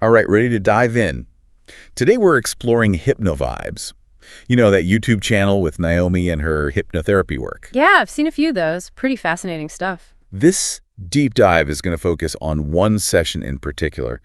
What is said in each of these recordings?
All right, ready to dive in. Today we're exploring hypnovibes. You know, that YouTube channel with Naomi and her hypnotherapy work. Yeah, I've seen a few of those. Pretty fascinating stuff. This deep dive is going to focus on one session in particular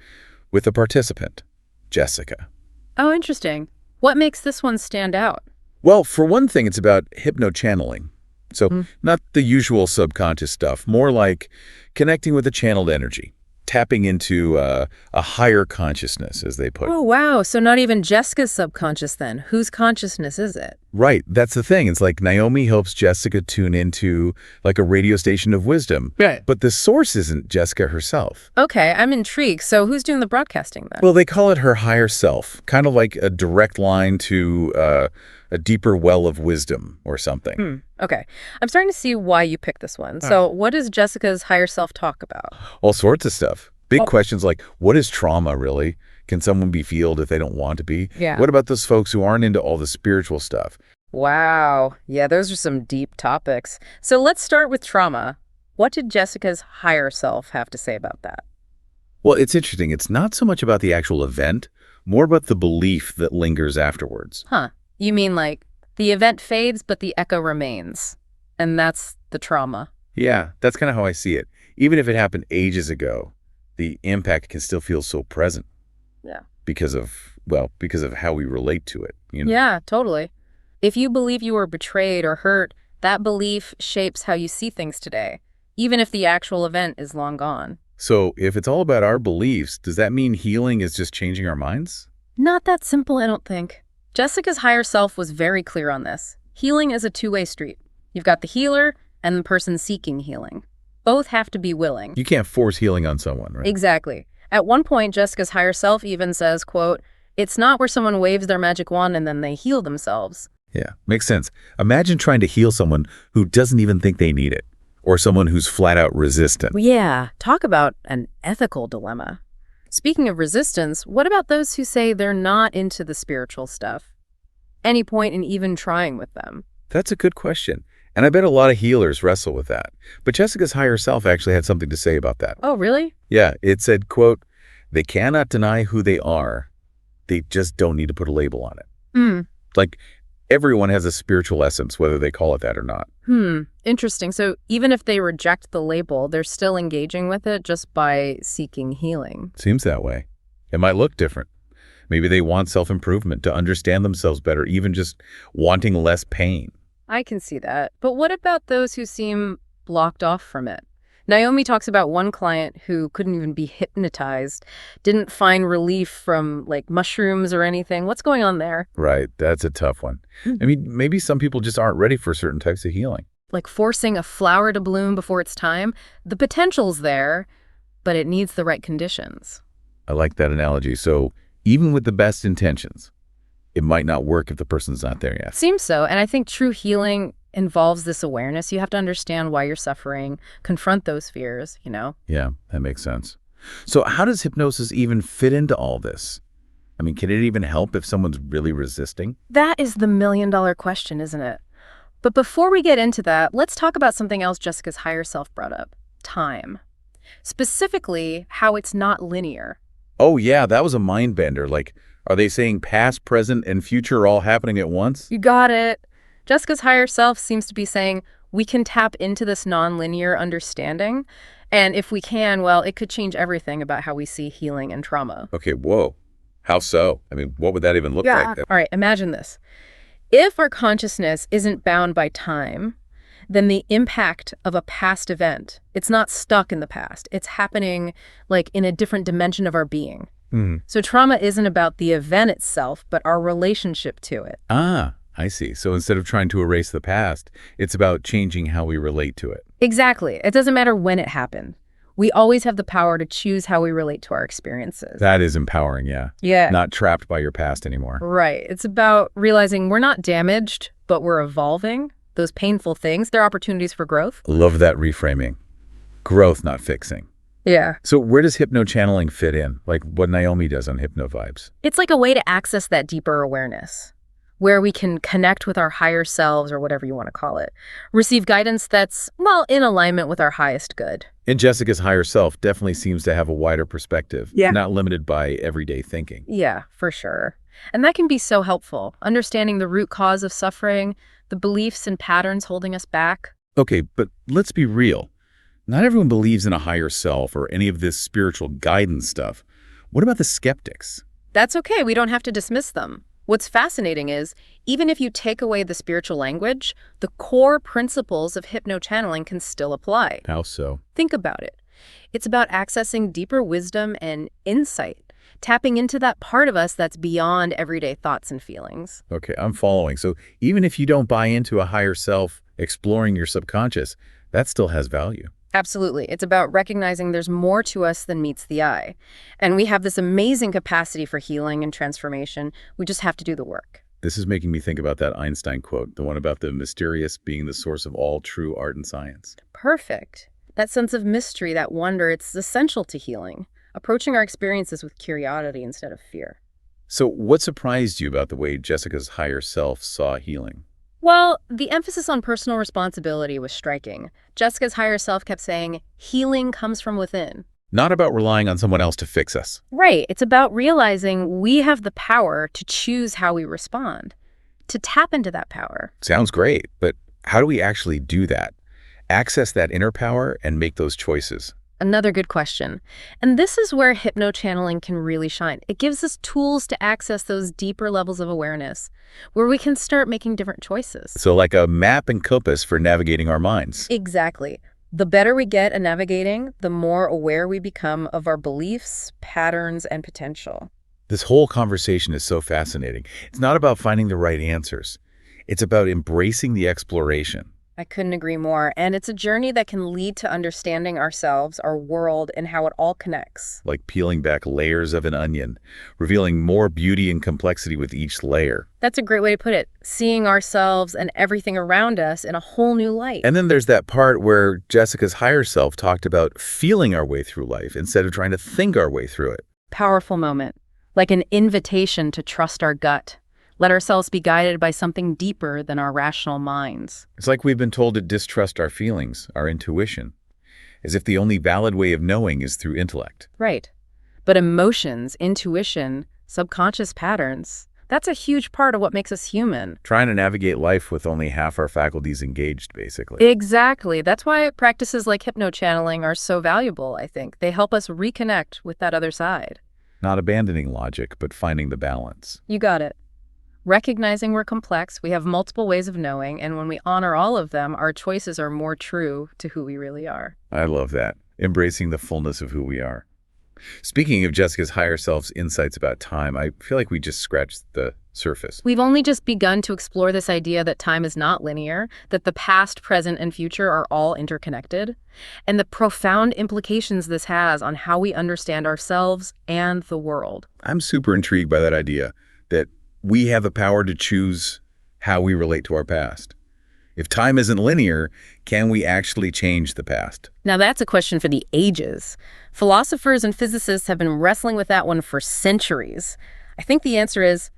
with a participant, Jessica. Oh, interesting. What makes this one stand out? Well, for one thing, it's about hypno-channeling. So not the usual subconscious stuff, more like connecting with a channeled energy, tapping into a higher consciousness, as they put it. Oh, wow. So not even Jessica's subconscious then. Whose consciousness is it? Right. That's the thing. It's like Naomi helps Jessica tune into like a radio station of wisdom. Right. But the source isn't Jessica herself. Okay, I'm intrigued. So who's doing the broadcasting then? Well, they call it her higher self, kind of like a direct line to a deeper well of wisdom or something. Okay. I'm starting to see why you picked this one. So what does Jessica's higher self talk about? All sorts of stuff. Big questions like, what is trauma really? Can someone be healed if they don't want to be? Yeah. What about those folks who aren't into all the spiritual stuff? Wow. Yeah, those are some deep topics. So let's start with trauma. What did Jessica's higher self have to say about that? Well, it's interesting. It's not so much about the actual event, more about the belief that lingers afterwards. Huh. You mean like the event fades, but the echo remains. And that's the trauma. Yeah, that's kind of how I see it. Even if it happened ages ago, the impact can still feel so present. Yeah. Because of how we relate to it. You know? Yeah, totally. If you believe you were betrayed or hurt, that belief shapes how you see things today, even if the actual event is long gone. So if it's all about our beliefs, does that mean healing is just changing our minds? Not that simple, I don't think. Jessica's higher self was very clear on this. Healing is a two-way street. You've got the healer and the person seeking healing. Both have to be willing. You can't force healing on someone, right? Exactly. At one point, Jessica's higher self even says, quote, "It's not where someone waves their magic wand and then they heal themselves." Yeah, makes sense. Imagine trying to heal someone who doesn't even think they need it, or someone who's flat out resistant. Yeah, talk about an ethical dilemma. Speaking of resistance, what about those who say they're not into the spiritual stuff? Any point in even trying with them? That's a good question. And I bet a lot of healers wrestle with that. But Jessica's higher self actually had something to say about that. Oh, really? Yeah, it said, quote, "They cannot deny who they are. They just don't need to put a label on it." Like, everyone has a spiritual essence, whether they call it that or not. Interesting. So even if they reject the label, they're still engaging with it just by seeking healing. Seems that way. It might look different. Maybe they want self-improvement, to understand themselves better, even just wanting less pain. I can see that. But what about those who seem blocked off from it? Naomi talks about one client who couldn't even be hypnotized, didn't find relief from like mushrooms or anything. What's going on there? Right, that's a tough one. I mean, maybe some people just aren't ready for certain types of healing. Like forcing a flower to bloom before its time. The potential's there, but it needs the right conditions. I like that analogy. So even with the best intentions, it might not work if the person's not there yet. Seems so. And I think true healing involves this awareness. You have to understand why you're suffering, confront those fears, you know? Yeah, that makes sense. So how does hypnosis even fit into all this? I mean, can it even help if someone's really resisting? That is the million-dollar question, isn't it? But before we get into that, let's talk about something else Jessica's higher self brought up. Time. Specifically, how it's not linear. Oh yeah, that was a mind bender. Like, are they saying past, present, and future are all happening at once? You got it. Jessica's higher self seems to be saying we can tap into this non-linear understanding. And if we can, well, it could change everything about how we see healing and trauma. Okay, whoa. How so? I mean, what would that even look like? All right, imagine this. If our consciousness isn't bound by time, then the impact of a past event, it's not stuck in the past. It's happening like in a different dimension of our being. So trauma isn't about the event itself, but our relationship to it. Ah, I see. So instead of trying to erase the past, it's about changing how we relate to it. Exactly. It doesn't matter when it happened. We always have the power to choose how we relate to our experiences. That is empowering, yeah. Yeah. Not trapped by your past anymore. Right. It's about realizing we're not damaged, but we're evolving. Those painful things, they're opportunities for growth. Love that reframing. Growth, not fixing. Yeah. So where does hypno-channeling fit in? Like what Naomi does on Hypnovibes? It's like a way to access that deeper awareness. where we can connect with our higher selves, or whatever you want to call it, receive guidance that's, well, in alignment with our highest good. And Jessica's higher self definitely seems to have a wider perspective, Yeah. not limited by everyday thinking. Yeah, for sure. And that can be so helpful, understanding the root cause of suffering, the beliefs and patterns holding us back. Okay, but let's be real. Not everyone believes in a higher self or any of this spiritual guidance stuff. What about the skeptics? That's okay, we don't have to dismiss them. What's fascinating is, even if you take away the spiritual language, the core principles of hypnochanneling can still apply. How so? Think about it. It's about accessing deeper wisdom and insight, tapping into that part of us that's beyond everyday thoughts and feelings. Okay, I'm following. So even if you don't buy into a higher self, exploring your subconscious, that still has value. Absolutely. It's about recognizing there's more to us than meets the eye. And we have this amazing capacity for healing and transformation. We just have to do the work. This is making me think about that Einstein quote, the one about the mysterious being the source of all true art and science. Perfect. That sense of mystery, that wonder, it's essential to healing. Approaching our experiences with curiosity instead of fear. So what surprised you about the way Jessica's higher self saw healing? Well, the emphasis on personal responsibility was striking. Jessica's higher self kept saying, healing comes from within. Not about relying on someone else to fix us. Right. It's about realizing we have the power to choose how we respond, to tap into that power. Sounds great, but how do we actually do that? Access that inner power and make those choices? Another good question. And this is where hypnochanneling can really shine. It gives us tools to access those deeper levels of awareness, where we can start making different choices. So like a map and compass for navigating our minds. Exactly. The better we get at navigating, the more aware we become of our beliefs, patterns, and potential. This whole conversation is so fascinating. It's not about finding the right answers. It's about embracing the exploration. I couldn't agree more. And it's a journey that can lead to understanding ourselves, our world, and how it all connects. Like peeling back layers of an onion, revealing more beauty and complexity with each layer. That's a great way to put it. Seeing ourselves and everything around us in a whole new light. And then there's that part where Jessica's higher self talked about feeling our way through life instead of trying to think our way through it. Powerful moment. Like an invitation to trust our gut. Let ourselves be guided by something deeper than our rational minds. It's like we've been told to distrust our feelings, our intuition, as if the only valid way of knowing is through intellect. Right. But emotions, intuition, subconscious patterns, that's a huge part of what makes us human. Trying to navigate life with only half our faculties engaged, basically. Exactly. That's why practices like hypnochanneling are so valuable, I think. They help us reconnect with that other side. Not abandoning logic, but finding the balance. You got it. Recognizing we're complex, we have multiple ways of knowing, and when we honor all of them, our choices are more true to who we really are. I love that. Embracing the fullness of who we are. Speaking of Jessica's higher self's insights about time, I feel like we just scratched the surface. We've only just begun to explore this idea that time is not linear, that the past, present, and future are all interconnected, and the profound implications this has on how we understand ourselves and the world. I'm super intrigued by that idea, that we have the power to choose how we relate to our past. If time isn't linear, can we actually change the past? Now that's a question for the ages. Philosophers and physicists have been wrestling with that one for centuries. I think the answer is,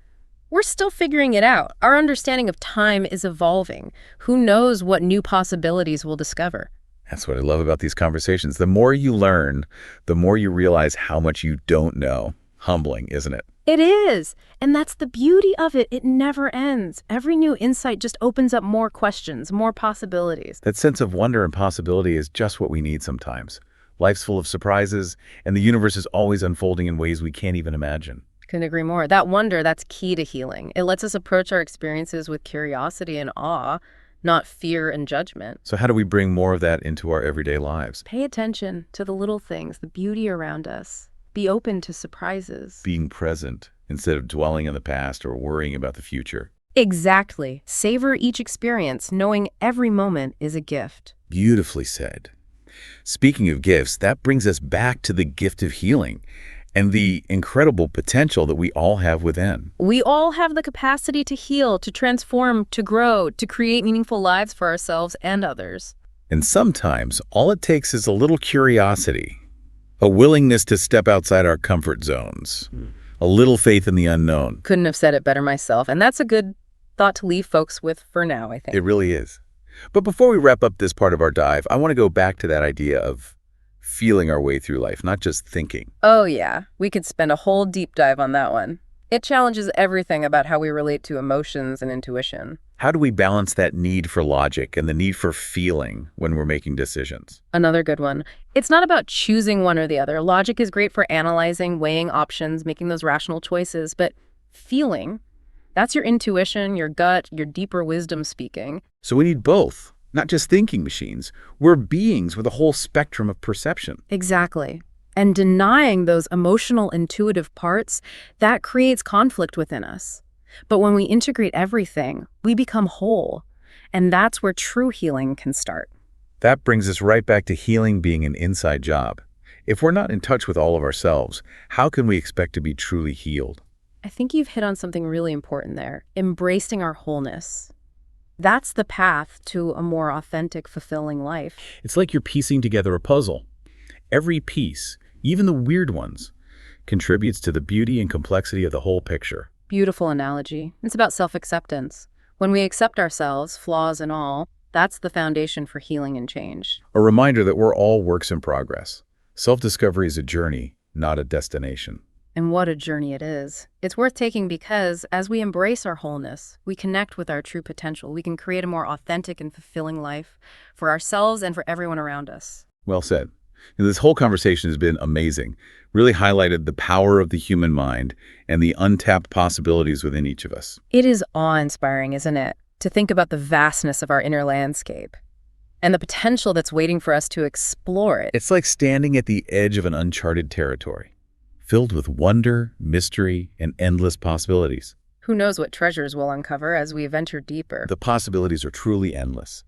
we're still figuring it out. Our understanding of time is evolving. Who knows what new possibilities we'll discover? That's what I love about these conversations. The more you learn, the more you realize how much you don't know. Humbling, isn't it? It is. And that's the beauty of it. It never ends. Every new insight just opens up more questions, more possibilities. That sense of wonder and possibility is just what we need sometimes. Life's full of surprises, and the universe is always unfolding in ways we can't even imagine. Couldn't agree more. That wonder, that's key to healing. It lets us approach our experiences with curiosity and awe, not fear and judgment. So how do we bring more of that into our everyday lives? Pay attention to the little things, the beauty around us. Be open to surprises. Being present instead of dwelling in the past or worrying about the future. Exactly. Savor each experience, knowing every moment is a gift. Beautifully said. Speaking of gifts, that brings us back to the gift of healing and the incredible potential that we all have within. We all have the capacity to heal, to transform, to grow, to create meaningful lives for ourselves and others. And sometimes all it takes is a little curiosity, a willingness to step outside our comfort zones, a little faith in the unknown. Couldn't have said it better myself. And that's a good thought to leave folks with for now, I think. It really is. But before we wrap up this part of our dive, I want to go back to that idea of feeling our way through life, not just thinking. Oh, yeah. We could spend a whole deep dive on that one. It challenges everything about how we relate to emotions and intuition. How do we balance that need for logic and the need for feeling when we're making decisions? Another good one. It's not about choosing one or the other. Logic is great for analyzing, weighing options, making those rational choices. But feeling, that's your intuition, your gut, your deeper wisdom speaking. So we need both, not just thinking machines. We're beings with a whole spectrum of perception. Exactly. And denying those emotional, intuitive parts, that creates conflict within us. But when we integrate everything, we become whole. And that's where true healing can start. That brings us right back to healing being an inside job. If we're not in touch with all of ourselves, how can we expect to be truly healed? I think you've hit on something really important there, embracing our wholeness. That's the path to a more authentic, fulfilling life. It's like you're piecing together a puzzle. Every piece, even the weird ones, contributes to the beauty and complexity of the whole picture. Beautiful analogy. It's about self-acceptance. When we accept ourselves, flaws and all, that's the foundation for healing and change. A reminder that we're all works in progress. Self-discovery is a journey, not a destination. And what a journey it is. It's worth taking because as we embrace our wholeness, we connect with our true potential. We can create a more authentic and fulfilling life for ourselves and for everyone around us. Well said. This whole conversation has been amazing. Really highlighted the power of the human mind and the untapped possibilities within each of us. It is awe-inspiring, isn't it? To think about the vastness of our inner landscape and the potential that's waiting for us to explore it. It's like standing at the edge of an uncharted territory, filled with wonder, mystery, and endless possibilities. Who knows what treasures we'll uncover as we venture deeper. The possibilities are truly endless.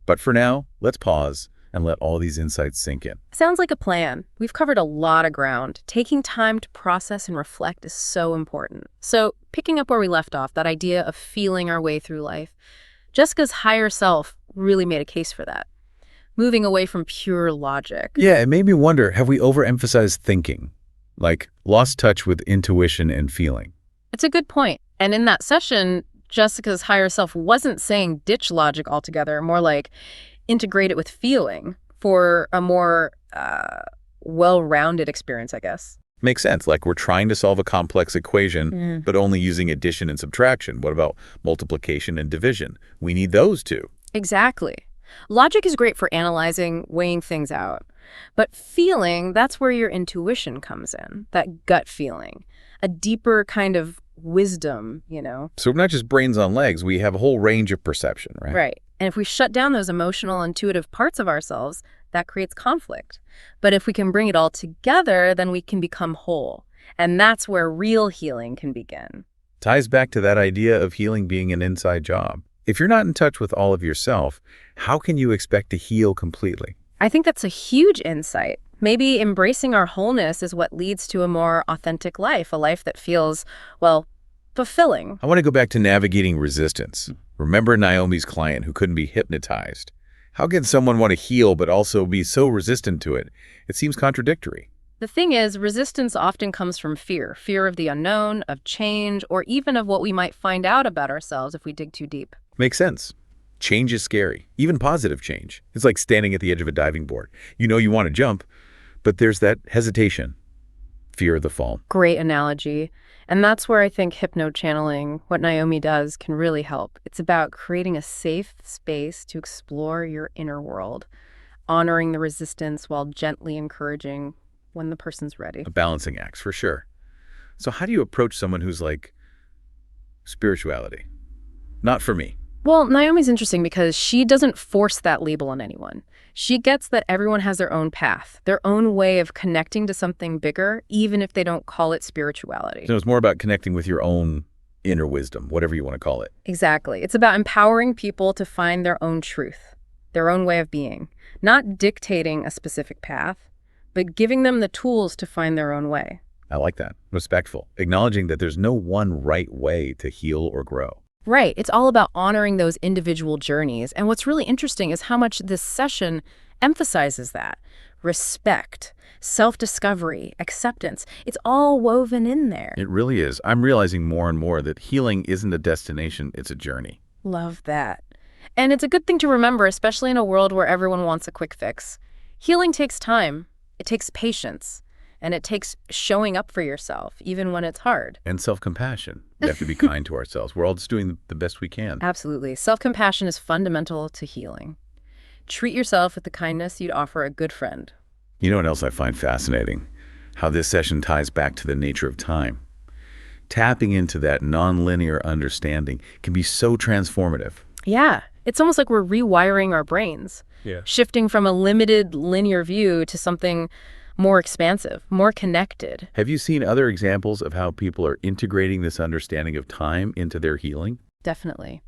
But for now, let's pause and let all these insights sink in. Sounds like a plan. We've covered a lot of ground. Taking time to process and reflect is so important. So, picking up where we left off, that idea of feeling our way through life, Jessica's higher self really made a case for that. Moving away from pure logic. Yeah, it made me wonder, have we overemphasized thinking? Like, lost touch with intuition and feeling? It's a good point. And in that session, Jessica's higher self wasn't saying ditch logic altogether, more like integrate it with feeling for a more well-rounded experience, I guess. Makes sense. Like we're trying to solve a complex equation, but only using addition and subtraction. What about multiplication and division? We need those too. Exactly. Logic is great for analyzing, weighing things out. But feeling, that's where your intuition comes in, that gut feeling, a deeper kind of wisdom, you know. So we're not just brains on legs. We have a whole range of perception, right? Right. And if we shut down those emotional, intuitive parts of ourselves, that creates conflict. But if we can bring it all together, then we can become whole. And that's where real healing can begin. Ties back to that idea of healing being an inside job. If you're not in touch with all of yourself, how can you expect to heal completely? I think that's a huge insight. Maybe embracing our wholeness is what leads to a more authentic life, a life that feels, well, fulfilling. I want to go back to navigating resistance. Remember Naomi's client who couldn't be hypnotized. How can someone want to heal but also be so resistant to it? It seems contradictory. The thing is, resistance often comes from fear. Fear of the unknown, of change, or even of what we might find out about ourselves if we dig too deep. Makes sense. Change is scary, even positive change. It's like standing at the edge of a diving board. You know you want to jump, but there's that hesitation, fear of the fall. Great analogy. And that's where I think hypno-channeling, what Naomi does, can really help. It's about creating a safe space to explore your inner world, honoring the resistance while gently encouraging when the person's ready. A balancing act, for sure. So how do you approach someone who's like, spirituality? Not for me. Well, Naomi's interesting because she doesn't force that label on anyone. She gets that everyone has their own path, their own way of connecting to something bigger, even if they don't call it spirituality. So it's more about connecting with your own inner wisdom, whatever you want to call it. Exactly. It's about empowering people to find their own truth, their own way of being, not dictating a specific path, but giving them the tools to find their own way. I like that. Respectful. Acknowledging that there's no one right way to heal or grow. Right. It's all about honoring those individual journeys. And what's really interesting is how much this session emphasizes that. respect, self-discovery, acceptance. It's all woven in there. It really is. I'm realizing more and more that healing isn't a destination, it's a journey. Love that. And it's a good thing to remember, especially in a world where everyone wants a quick fix. Healing takes time. It takes patience. And it takes showing up for yourself, even when it's hard. And self-compassion. We have to be kind to ourselves. We're all just doing the best we can. Absolutely. Self-compassion is fundamental to healing. Treat yourself with the kindness you'd offer a good friend. You know what else I find fascinating? How this session ties back to the nature of time. Tapping into that nonlinear understanding can be so transformative. Yeah, it's almost like we're rewiring our brains, shifting from a limited linear view to something more expansive, more connected. Have you seen other examples of how people are integrating this understanding of time into their healing? Definitely.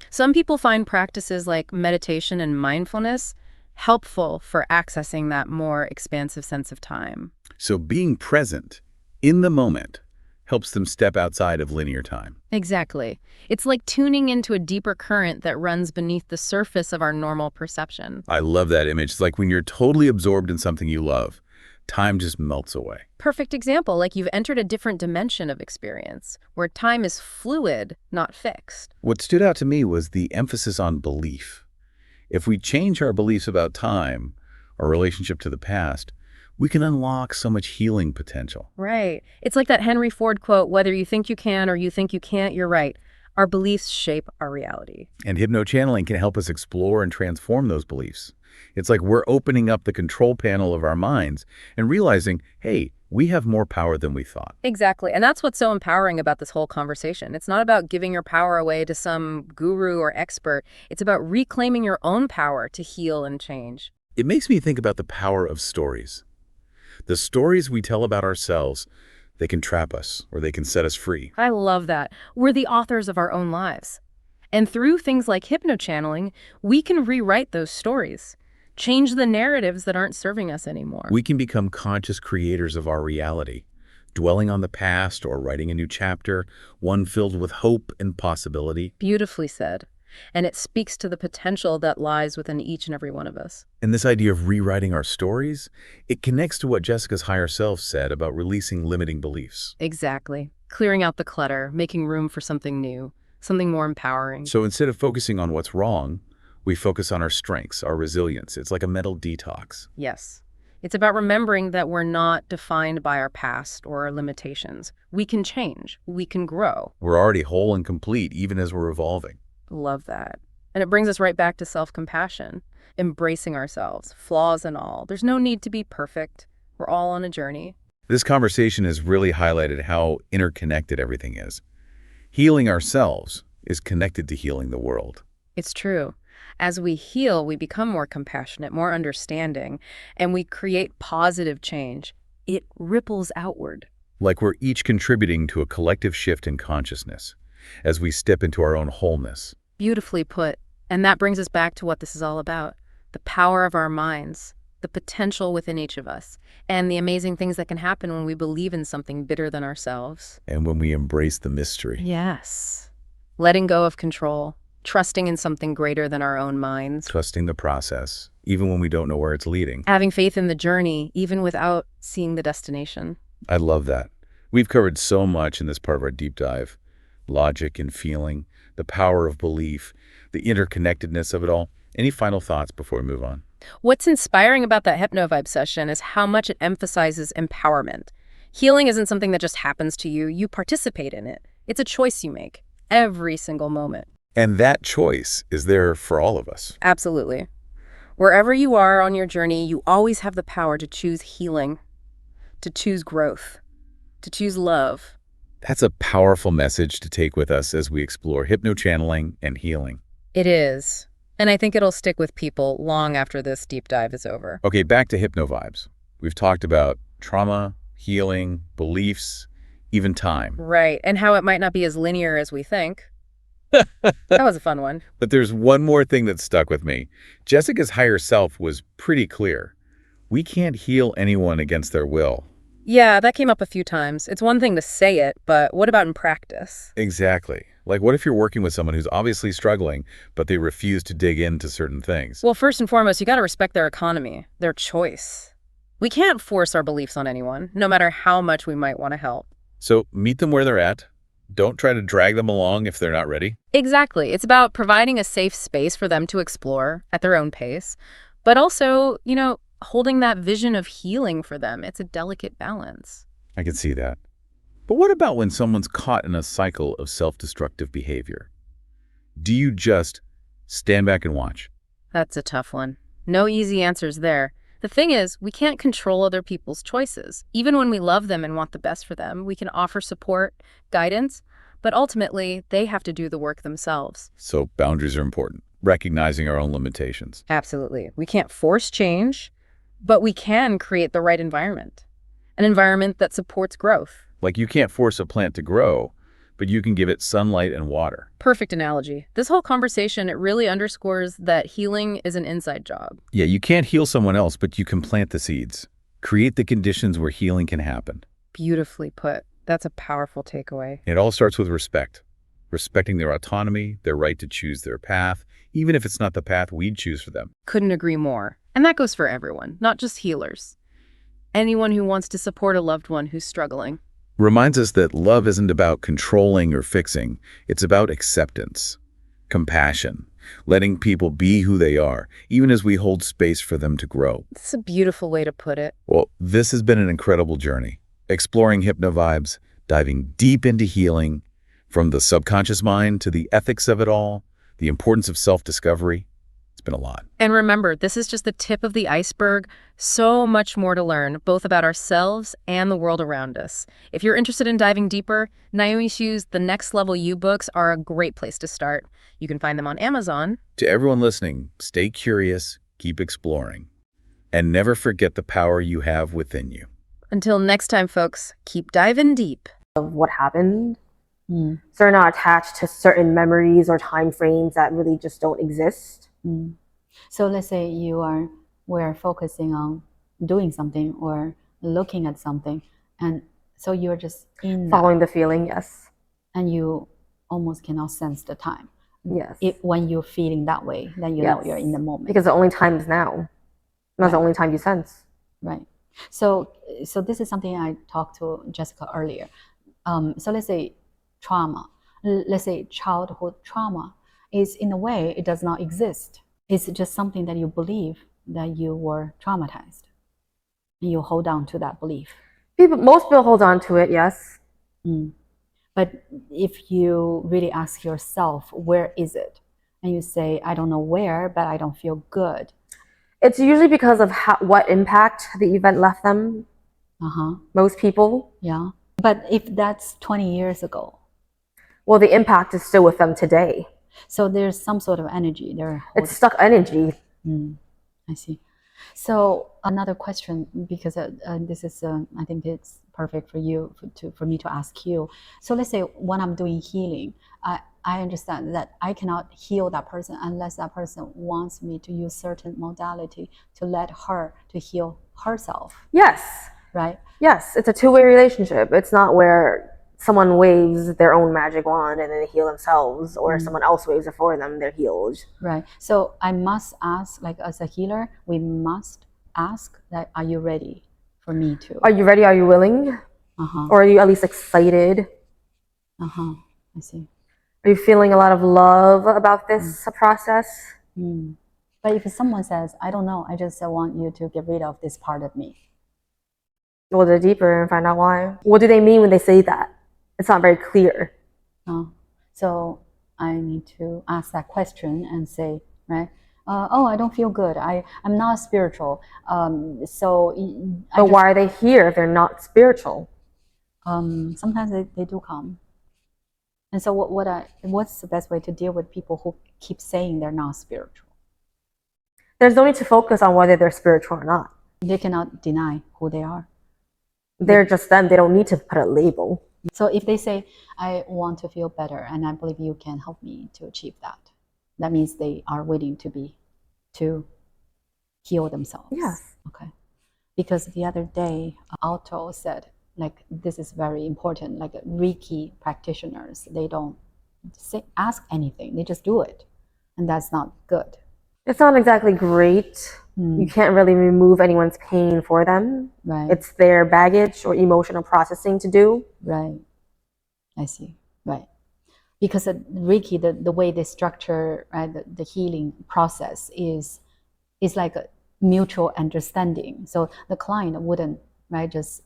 Some people find practices like meditation and mindfulness helpful for accessing that more expansive sense of time. So being present in the moment helps them step outside of linear time. Exactly. It's like tuning into a deeper current that runs beneath the surface of our normal perception. I love that image. It's like when you're totally absorbed in something you love, time just melts away. Perfect example, like you've entered a different dimension of experience, where time is fluid, not fixed. What stood out to me was the emphasis on belief. If we change our beliefs about time, our relationship to the past, we can unlock so much healing potential. Right. It's like that Henry Ford quote, whether you think you can or you think you can't, you're right. Our beliefs shape our reality. And hypnochanneling can help us explore and transform those beliefs. It's like we're opening up the control panel of our minds and realizing, hey, we have more power than we thought. Exactly. And that's what's so empowering about this whole conversation. It's not about giving your power away to some guru or expert. It's about reclaiming your own power to heal and change. It makes me think about the power of stories. The stories we tell about ourselves, they can trap us or they can set us free. I love that. We're the authors of our own lives. And through things like hypnochanneling, we can rewrite those stories, change the narratives that aren't serving us anymore. We can become conscious creators of our reality, dwelling on the past or writing a new chapter, one filled with hope and possibility. Beautifully said. And it speaks to the potential that lies within each and every one of us. And this idea of rewriting our stories, it connects to what Jessica's higher self said about releasing limiting beliefs. Exactly. Clearing out the clutter, making room for something new, something more empowering. So instead of focusing on what's wrong, we focus on our strengths, our resilience. It's like a mental detox. Yes. It's about remembering that we're not defined by our past or our limitations. We can change. We can grow. We're already whole and complete, even as we're evolving. Love that. And it brings us right back to self-compassion, embracing ourselves, flaws and all. There's no need to be perfect. We're all on a journey. This conversation has really highlighted how interconnected everything is. Healing ourselves is connected to healing the world. It's true. As we heal, we become more compassionate, more understanding, and we create positive change. It ripples outward. Like we're each contributing to a collective shift in consciousness as we step into our own wholeness. Beautifully put. And that brings us back to what this is all about. The power of our minds, the potential within each of us, and the amazing things that can happen when we believe in something bigger than ourselves. And when we embrace the mystery. Yes. Letting go of control, trusting in something greater than our own minds. Trusting the process, even when we don't know where it's leading. Having faith in the journey, even without seeing the destination. I love that. We've covered so much in this part of our deep dive. Logic and feeling, the power of belief, the interconnectedness of it all. Any final thoughts before we move on? What's inspiring about that HypnoVibe session is how much it emphasizes empowerment. Healing isn't something that just happens to you. You participate in it. It's a choice you make every single moment. And that choice is there for all of us. Absolutely. Wherever you are on your journey, you always have the power to choose healing, to choose growth, to choose love. That's a powerful message to take with us as we explore hypnochanneling and healing. It is. And I think it'll stick with people long after this deep dive is over. Okay, back to HypnoVibes. We've talked about trauma, healing, beliefs, even time. Right. And how it might not be as linear as we think. That was a fun one. But there's one more thing that stuck with me. Jessica's higher self was pretty clear. We can't heal anyone against their will. Yeah, that came up a few times. It's one thing to say it, but what about in practice? Exactly. Like, what if you're working with someone who's obviously struggling, but they refuse to dig into certain things? Well, first and foremost, you got to respect their economy, their choice. We can't force our beliefs on anyone, no matter how much we might want to help. So meet them where they're at. Don't try to drag them along if they're not ready. Exactly. It's about providing a safe space for them to explore at their own pace, but also, holding that vision of healing for them. It's a delicate balance. I can see that. But what about when someone's caught in a cycle of self-destructive behavior? Do you just stand back and watch? That's a tough one. No easy answers there. The thing is, we can't control other people's choices. Even when we love them and want the best for them, we can offer support, guidance, but ultimately, they have to do the work themselves. So boundaries are important, recognizing our own limitations. Absolutely. We can't force change, but we can create the right environment. An environment that supports growth. Like you can't force a plant to grow, but you can give it sunlight and water. Perfect analogy. This whole conversation, it really underscores that healing is an inside job. Yeah, you can't heal someone else, but you can plant the seeds. Create the conditions where healing can happen. Beautifully put. That's a powerful takeaway. It all starts with respect. Respecting their autonomy, their right to choose their path, even if it's not the path we'd choose for them. Couldn't agree more. And that goes for everyone, not just healers. Anyone who wants to support a loved one who's struggling. Reminds us that love isn't about controlling or fixing. It's about acceptance, compassion, letting people be who they are, even as we hold space for them to grow. That's a beautiful way to put it. Well, this has been an incredible journey, exploring hypno-vibes, diving deep into healing, from the subconscious mind to the ethics of it all, the importance of self-discovery. It's been a lot. And remember, this is just the tip of the iceberg. So much more to learn, both about ourselves and the world around us. If you're interested in diving deeper, Naomi Shu's The Next Level You books are a great place to start. You can find them on Amazon. To everyone listening, stay curious, keep exploring, and never forget the power you have within you. Until next time, folks, keep diving deep. Of what happened. So they're not attached to certain memories or time frames that really just don't exist. So let's say we're focusing on doing something or looking at something, and so you're just Following the feeling, yes. and you almost cannot sense the time. Yes. When you're feeling that way, then you know you're in the moment. Because the only time is now. And that's the only time you sense. Right. So this is something I talked to Jessica earlier. So let's say trauma, let's say childhood trauma is, in a way, it does not exist. It's just something that you believe that you were traumatized. And you hold on to that belief. Most people hold on to it, yes. But if you really ask yourself, where is it? And you say, I don't know where, but I don't feel good. It's usually because of what impact the event left them. Most people. Yeah. But if that's 20 years ago. Well, the impact is still with them today. So there's some sort of energy there. It's stuck energy. I see. So another question, because this is, I think it's perfect for you, for me to ask you. So let's say when I'm doing healing, I understand that I cannot heal that person unless that person wants me to use certain modality to let her to heal herself. Yes. Right? Yes, it's a two-way relationship. It's not where someone waves their own magic wand and then they heal themselves, or someone else waves it for them, they're healed. Right. So I must ask, like as a healer, we must ask that, are you ready for me to? Are you ready? Are you willing? Or are you at least excited? I see. Are you feeling a lot of love about this process? But if someone says, I don't know, I just want you to get rid of this part of me. We'll go deeper and find out why. What do they mean when they say that? It's not very clear. So I need to ask that question and say, right? I don't feel good. I'm not spiritual. But why are they here if they're not spiritual? Sometimes they do come. And so what's the best way to deal with people who keep saying they're not spiritual? There's no need to focus on whether they're spiritual or not. They cannot deny who they are. They're just them. They don't need to put a label. So if they say, I want to feel better and I believe you can help me to achieve that, that means they are willing to heal themselves. Yes. Okay. Because the other day, Alto said, like, this is very important. Like Reiki practitioners, they don't ask anything. They just do it. And that's not good. It's not exactly great. You can't really remove anyone's pain for them. Right. It's their baggage or emotional processing to do. Right. I see. Right. Because Reiki, the way they structure, right, the healing process is like a mutual understanding. So the client wouldn't, right, just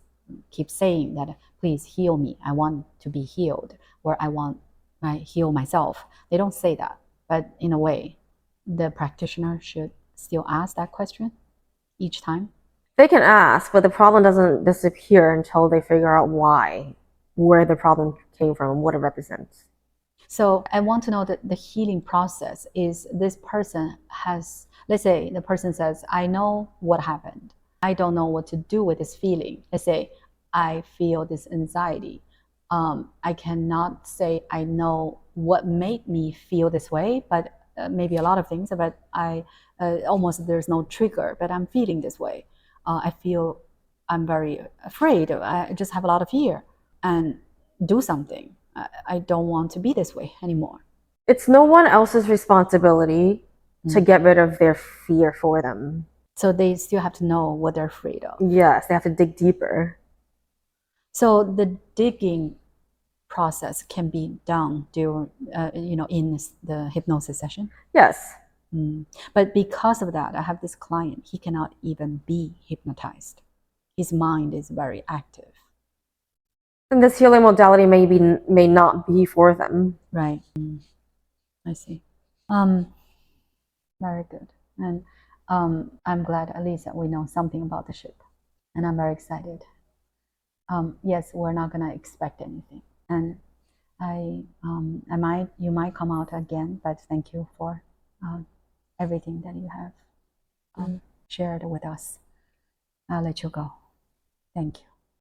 keep saying that, please heal me. I want to be healed, or I want to heal myself. They don't say that. But in a way, the practitioner should still ask that question each time. They can ask, but the problem doesn't disappear until they figure out why, where the problem came from, what it represents. So I want to know that the healing process is this person has, let's say the person says, I know what happened. I don't know what to do with this feeling. Let's say I feel this anxiety. I cannot say I know what made me feel this way, but maybe a lot of things, but I almost there's no trigger, but I'm feeling this way. I feel I'm very afraid. I just have a lot of fear, and do something. I don't want to be this way anymore. It's no one else's responsibility to get rid of their fear for them. So they still have to know what they're afraid of. Yes, they have to dig deeper. So the digging process can be done during, in the hypnosis session. Yes. But because of that, I have this client. He cannot even be hypnotized. His mind is very active. And this healing modality may not be for them. Right. I see. Very good. And I'm glad at least that we know something about the ship. And I'm very excited. Yes, we're not gonna expect anything. And you might come out again, but thank you for everything that you have shared with us. I'll let you go. Thank you.